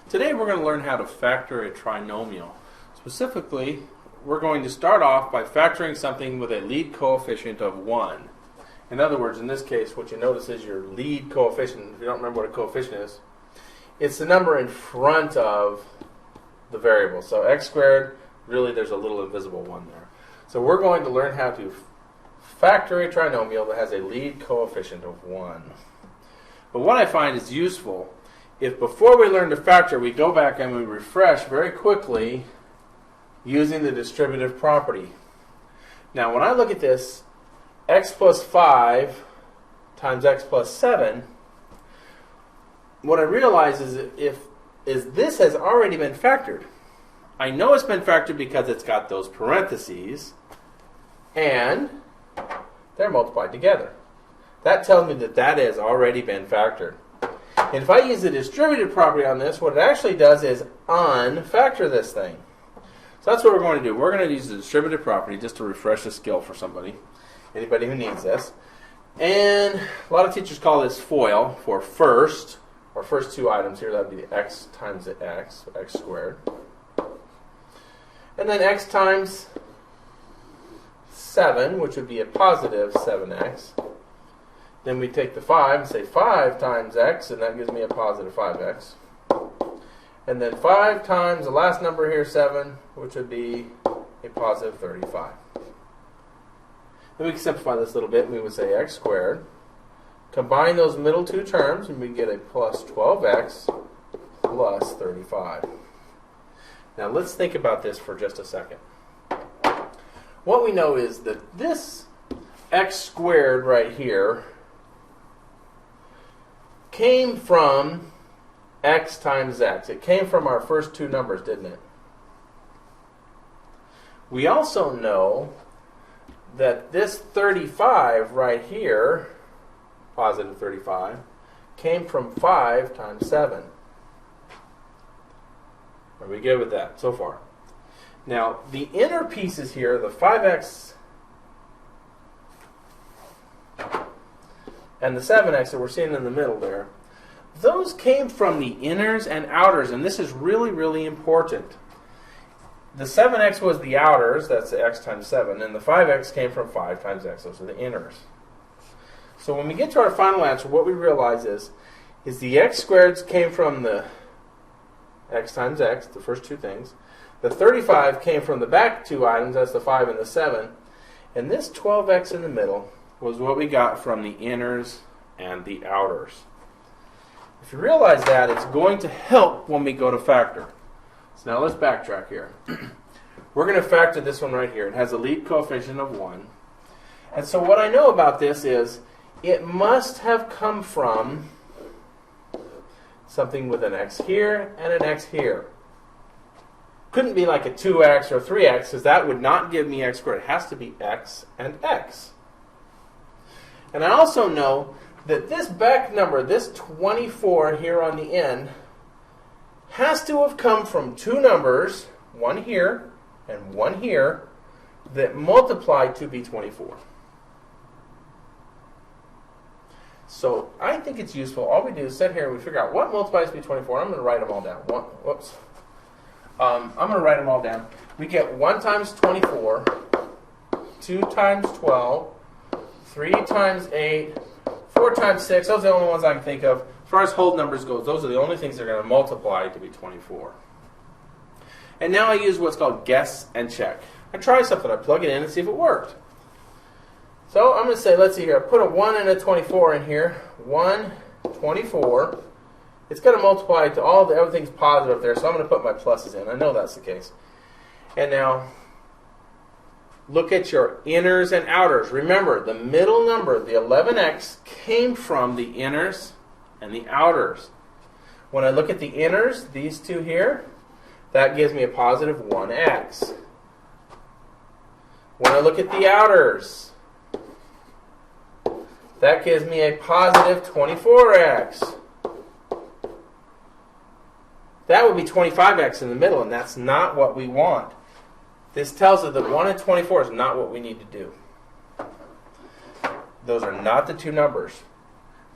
Today we're going to learn how to factor a trinomial. Specifically, we're going to start off by factoring something with a lead coefficient of 1. In other words, in this case, what you notice is your lead coefficient. If you don't remember what a coefficient is, it's the number in front of the variable. So x squared, really there's a little invisible 1 there. So we're going to learn how to factor a trinomial that has a lead coefficient of 1. But what I find is useful, if before we learn to factor, we go back and we refresh very quickly using the distributive property. Now, when I look at this, x plus 5 times x plus 7, what I realize is this has already been factored. I know it's been factored because it's got those parentheses, and they're multiplied together. That tells me that that has already been factored. And if I use the distributive property on this, what it actually does is unfactor this thing. So that's what we're going to do. We're going to use the distributive property just to refresh the skill for anybody who needs this. And a lot of teachers call this FOIL for first, or first two items here. That would be the x times the x, so x squared. And then x times 7, which would be a positive 7x. Then we take the 5 and say 5 times x, and that gives me a positive 5x. And then 5 times the last number here, 7, which would be a positive 35. Then we can simplify this a little bit, and we would say x squared. Combine those middle two terms, and we get a plus 12x plus 35. Now let's think about this for just a second. What we know is that this x squared right here came from x times x. It came from our first two numbers, didn't it? We also know that this 35 right here, positive 35, came from 5 times 7. Are we good with that so far? Now, the inner pieces here, the 5x and the 7x that we're seeing in the middle there, those came from the inners and outers, and this is really, really important. The 7x was the outers, that's the x times 7, and the 5x came from 5 times x, those are the inners. So when we get to our final answer, what we realize is the x squareds came from the x times x, the first two things. The 35 came from the back two items, that's the 5 and the 7. And this 12x in the middle was what we got from the inners and the outers. If you realize that, it's going to help when we go to factor. So now let's backtrack here. We're going to factor this one right here. It has a lead coefficient of 1. And so what I know about this is it must have come from something with an x here and an x here. Couldn't be like a 2x or 3x, because that would not give me x squared. It has to be x and x. And I also know that this back number, this 24 here on the end, has to have come from two numbers, one here and one here, that multiplied to be 24. So I think it's useful. All we do is sit here and we figure out what multiplies to be 24. I'm going to write them all down. I'm going to write them all down. We get 1 times 24, 2 times 12, 3 times 8, 4 times 6. Those are the only ones I can think of. As far as whole numbers goes, those are the only things that are going to multiply to be 24. And now I use what's called guess and check. I try something. I plug it in and see if it worked. So I'm going to say, let's see here. I put a 1 and a 24 in here. 1, 24. It's going to multiply to everything's positive there, so I'm going to put my pluses in. I know that's the case. And now, look at your inners and outers. Remember, the middle number, the 11x, came from the inners and the outers. When I look at the inners, these two here, that gives me a positive 1x. When I look at the outers, that gives me a positive 24x. That would be 25x in the middle, and that's not what we want. This tells us that 1 and 24 is not what we need to do. Those are not the two numbers.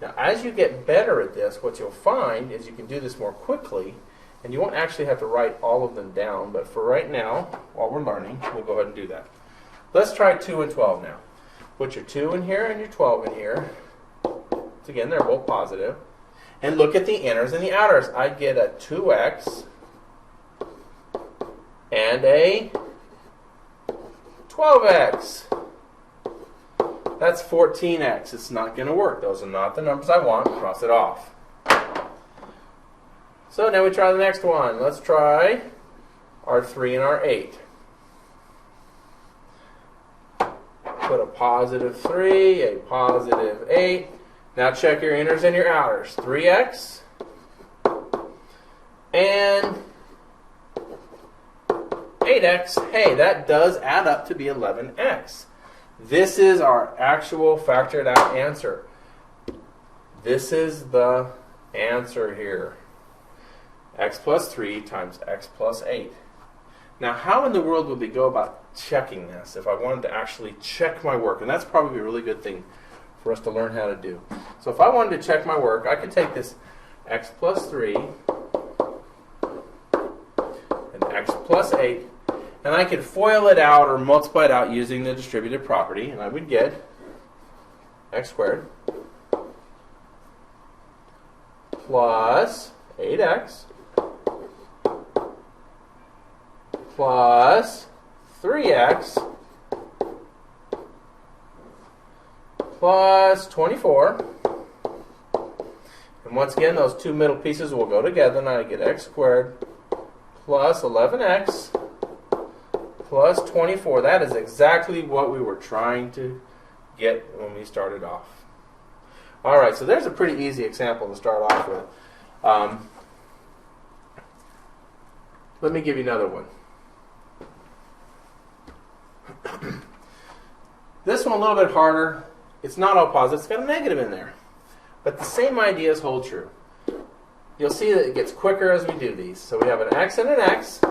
Now, as you get better at this, what you'll find is you can do this more quickly, And you won't actually have to write all of them down, but for right now, while we're learning, we'll go ahead and do that. Let's try 2 and 12 now. Put your 2 in here and your 12 in here. So again, they're both positive. And look at the inners and the outers. I get a 2x and a 12x. That's 14x. It's not going to work. Those are not the numbers I want. Cross it off. So now we try the next one. Let's try our 3 and our 8. Put a positive 3, a positive 8. Now check your inners and your outers. 3x and 8x. Hey, that does add up to be 11x. This is our actual factored out answer. This is the answer here. X plus 3 times x plus 8. Now, how in the world would we go about checking this if I wanted to actually check my work? And that's probably a really good thing for us to learn how to do. So if I wanted to check my work, I could take this x plus 3 and x plus 8, and I could FOIL it out or multiply it out using the distributive property, and I would get x squared plus 8x plus 3x plus 24. And once again, those two middle pieces will go together, and I get x squared plus 11x plus 24. That is exactly what we were trying to get when we started off. All right, so there's a pretty easy example to start off with. Let me give you another one. This one a little bit harder. It's not all positive. It's got a negative in there. But the same ideas hold true. You'll see that it gets quicker as we do these. So we have an x and an x.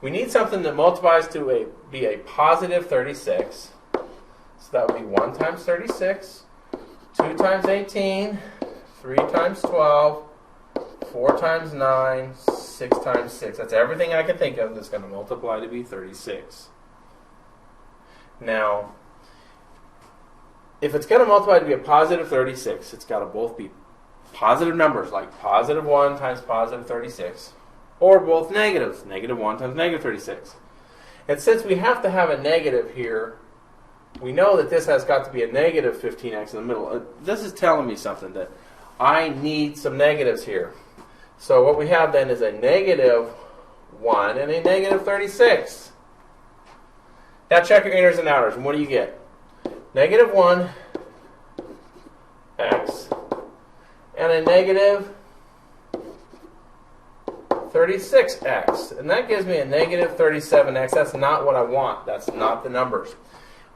We need something that multiplies to be a positive 36. So that would be 1 times 36, 2 times 18, 3 times 12, 4 times 9, 6 times 6. That's everything I can think of that's going to multiply to be 36. Now, if it's going to multiply to be a positive 36, it's got to both be positive numbers, like positive 1 times positive 36, or both negatives, negative 1 times negative 36. And since we have to have a negative here, we know that this has got to be a negative 15x in the middle. This is telling me something, that I need some negatives here. So what we have then is a negative 1 and a negative 36. Now check your inners and outers, and what do you get? Negative 1 x and a negative 36x. And that gives me a negative 37x. That's not what I want. That's not the numbers.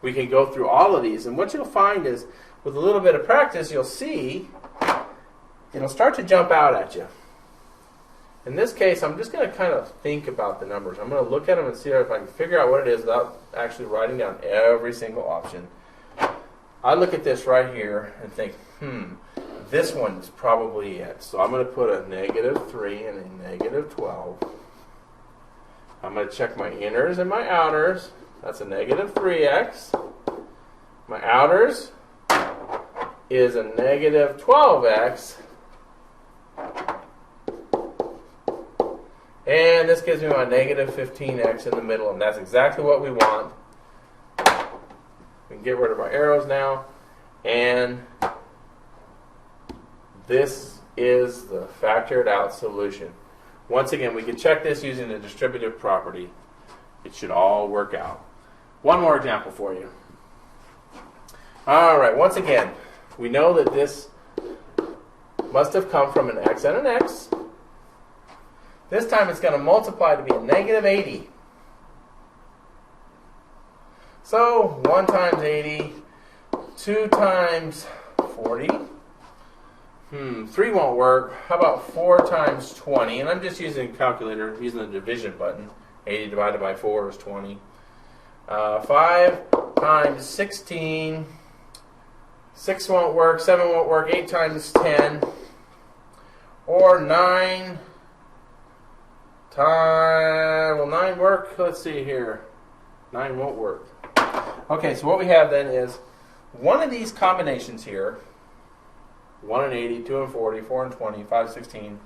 We can go through all of these, and what you'll find is, with a little bit of practice, you'll see it'll start to jump out at you. In this case, I'm just going to kind of think about the numbers. I'm going to look at them and see if I can figure out what it is without actually writing down every single option. I look at this right here and think, this one is probably it. So I'm going to put a negative 3 and a negative 12. I'm going to check my inners and my outers. That's a negative 3x. My outers is a negative 12x. And this gives me my negative 15x in the middle, and that's exactly what we want. We can get rid of our arrows now, and this is the factored out solution. Once again, we can check this using the distributive property. It should all work out. One more example for you. All right, once again, we know that this must have come from an x and an x. This time it's going to multiply to be a negative 80. So 1 times 80, 2 times 40. 3 won't work. How about 4 times 20? And I'm just using a calculator, using the division button. 80 divided by 4 is 20. 5 times 16. 6 won't work. 7 won't work. 8 times 10. Or 9 Will 9 work? Let's see here. 9 won't work. Okay, so what we have then is one of these combinations here, 1 and 80, 2 and 40, 4 and 20, 5 and 16,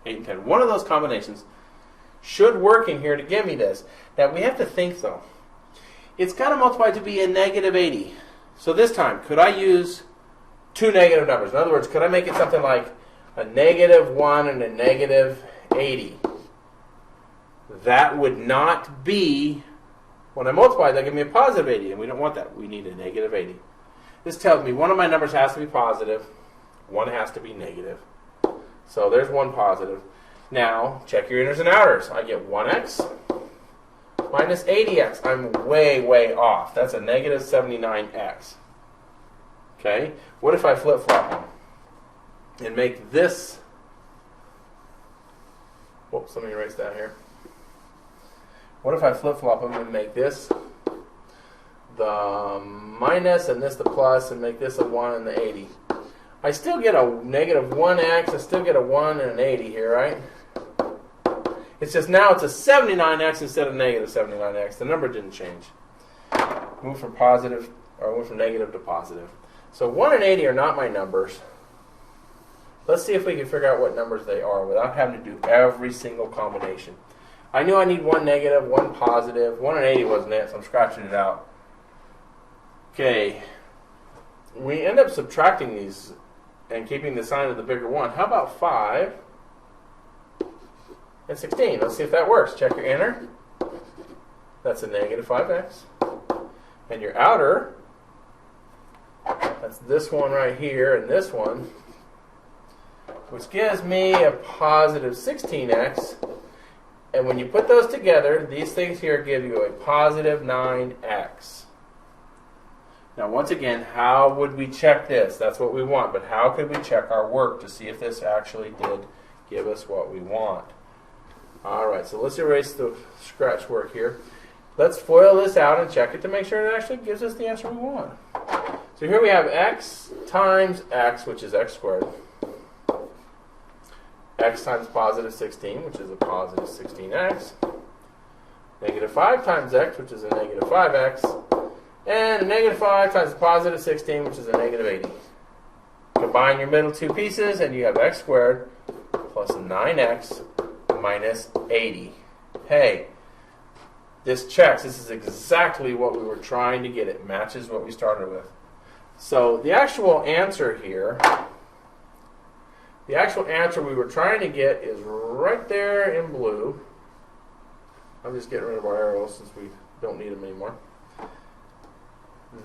8 and 10. One of those combinations should work in here to give me this. Now we have to think though. It's got to multiply to be a negative 80. So this time, could I use two negative numbers? In other words, could I make it something like a negative 1 and a negative 80? That would not be, when I multiply, that give me a positive 80, and we don't want that. We need a negative 80. This tells me one of my numbers has to be positive, one has to be negative. So there's one positive. Now, check your inners and outers. I get 1x minus 80x. I'm way, way off. That's a negative 79x. Okay? What if I flip-flop them and make this... Whoops, let me erase that here. What if I flip-flop them and make this the minus and this the plus and make this a 1 and the 80? I still get a negative 1x. I still get a 1 and an 80 here, right? It's just now it's a 79x instead of negative 79x. The number didn't change. Move from positive, or move from negative to positive. So 1 and 80 are not my numbers. Let's see if we can figure out what numbers they are without having to do every single combination. I knew I need one negative, one positive. 1 and 80 wasn't it, so I'm scratching it out. Okay. We end up subtracting these and keeping the sign of the bigger one. How about 5 and 16? Let's see if that works. Check your inner. That's a negative 5x. And your outer, that's this one right here and this one, which gives me a positive 16x. And when you put those together, these things here give you a positive 9x. Now, once again, how would we check this? That's what we want. But how could we check our work to see if this actually did give us what we want? All right, so let's erase the scratch work here. Let's FOIL this out and check it to make sure it actually gives us the answer we want. So here we have x times x, which is x squared. X times positive 16, which is a positive 16x. Negative 5 times x, which is a negative 5x. And a negative 5 times a positive 16, which is a negative 80. Combine your middle two pieces, and you have x squared plus 9x minus 80. Hey, this checks. This is exactly what we were trying to get. It matches what we started with. So the actual answer here, the actual answer we were trying to get is right there in blue. I'm just getting rid of our arrows since we don't need them anymore.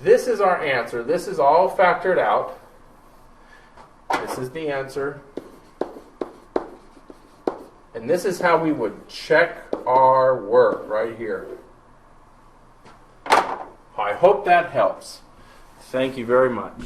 This is our answer. This is all factored out. This is the answer. And this is how we would check our work right here. I hope that helps. Thank you very much.